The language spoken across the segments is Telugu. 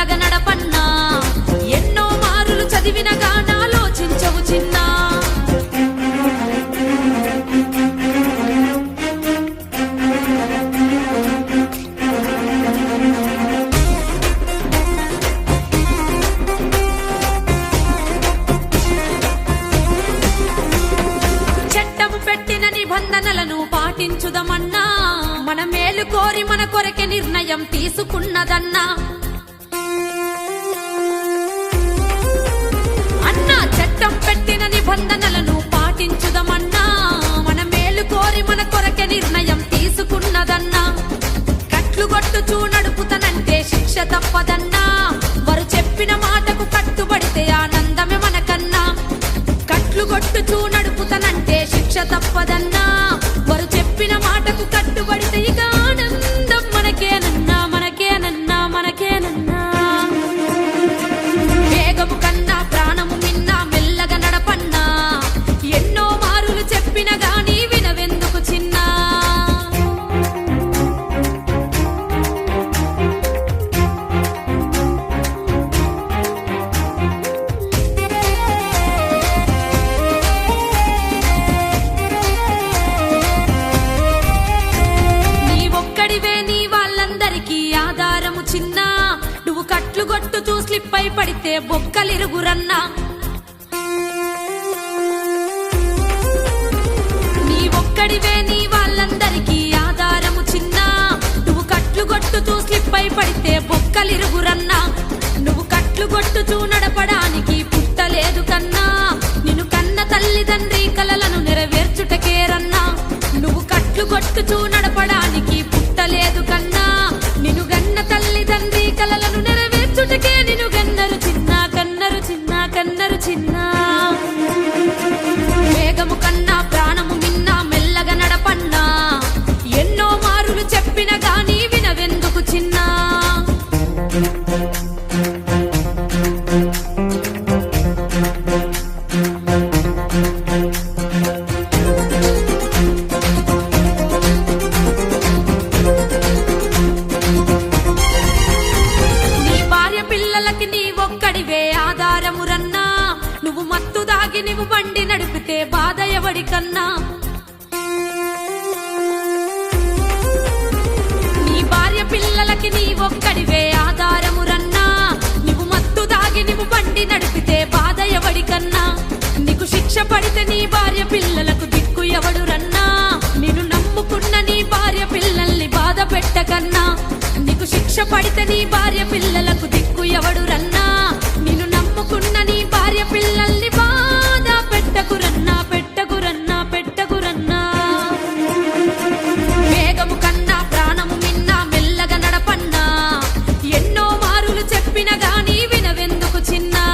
మెల్లగా నడపన్నా ఎన్నో మారులు చదివిన గానాలోచించవు చిన్న చట్టము పెట్టిన నిబంధనలను పాటించుదమన్నా మన మేలు కోరి మన కొరకే నిర్ణయం తీసుకున్నదన్నా అన్నా చట్టం పెట్టిన నిబంధనలను పాటించుదమన్నా మన మేలు కోరి మన కొరకే నిర్ణయం తీసుకున్నదన్నా కట్లు కొట్టుచూ నడుపుతనంటే శిక్ష తప్పదన్నా వారు చెప్పిన మాటకు కట్టుబడితే ఆనందమే మనకన్నా కట్లు కొట్టుచూ నడుపుతనంటే శిక్ష తప్పదన్నా వారు చెప్పిన మాటకు కట్టుబడితే ఇక ఆనందం మనకేనన్నా మనకేనన్నా మనకేనన్నా వేగము కన్నా ప్రాణము మిన్నా మెల్లగా నడపన్నా ఎన్నో మారులు చెప్పిన గాని వినవెందుకు చిన్నా నువ్వు కట్లు కొట్టుచూ స్లిప్ అయి పడితే బొక్కలిరుగురన్నా నీ ఒక్కడివే నీ వాళ్ళందరికీ ఆధారము చిన్న నువ్వు కట్లు కొట్టుచూ స్లిప్ అయి పడితే బొక్కలిరుగురన్నా నువ్వు కట్లు కొట్టుచూ నడపడానికి పుట్టలేదు కన్నా నిన్ను కన్న తల్లిదండ్రి కలలను నెరవేర్చుటకేరన్నా నువ్వు కట్లు కొట్టుచూ నడపడానికి పుట్టలేదు కన్నా నిన్ను గన్న తల్లిదండ్రి కలలను నెరవేర్చుటకే నిన్ను గన్నరు చిన్న కన్నరు చిన్న కన్నరు చిన్న వేగము కన్నా ప్రాణము మిన్నా మెల్లగా నడపన్నా ఎన్నో మారులు చెప్పిన గాని వినవెందుకు చిన్నా నువ్వు మత్తు దాగి నువ్వు బండి నడిపితే బాధ ఎవడికన్నా నీ భార్య పిల్లలకి నీ ఒక్కడివే ఆధారమురన్నా నువ్వు మత్తు దాగి నువ్వు బండి నడిపితే బాధ ఎవడికన్నా నీకు శిక్ష పడితే నీ భార్య పిల్లలకు దిక్కు ఎవడురన్నా నిన్ను నమ్ముకున్న నీ భార్య పిల్లల్ని బాధ పెట్టకన్నా నీకు శిక్ష పడితే నీ భార్య పిల్లలకు దిక్కు ఎవడురన్నా నిన్ను నమ్ముకున్న నీ భార్య పిల్లల్ని బాధ పెట్టకురన్నా పెట్టకురన్నా పెట్టకురన్నా వేగము కన్నా ప్రాణము మిన్నా మెల్లగా నడపన్నా ఎన్నో మారులు చెప్పిన గాని వినవెందుకు చిన్నా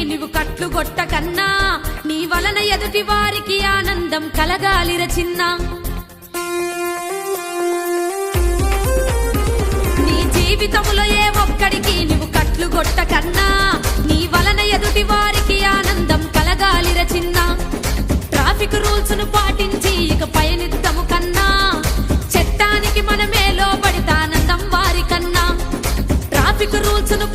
నువ్వు కట్లు కొట్టకన్నా నీ వలన ఎదుటి వారికి ఆనందం కలగాలిర చిన్న నీ జీవితములో ఏ ఒక్కడికి నువ్వు కట్లు కొట్టకన్నా నీ వలన ఎదుటి వారికి ఆనందం కలగాలిర చిన్న ట్రాఫిక్ రూల్స్ ను పాటించి ఇక పయనిద్దాము కన్నా చట్టానికి మనమే లోబడితే ఆనందం వారికన్నా ట్రాఫిక్ రూల్స్ ను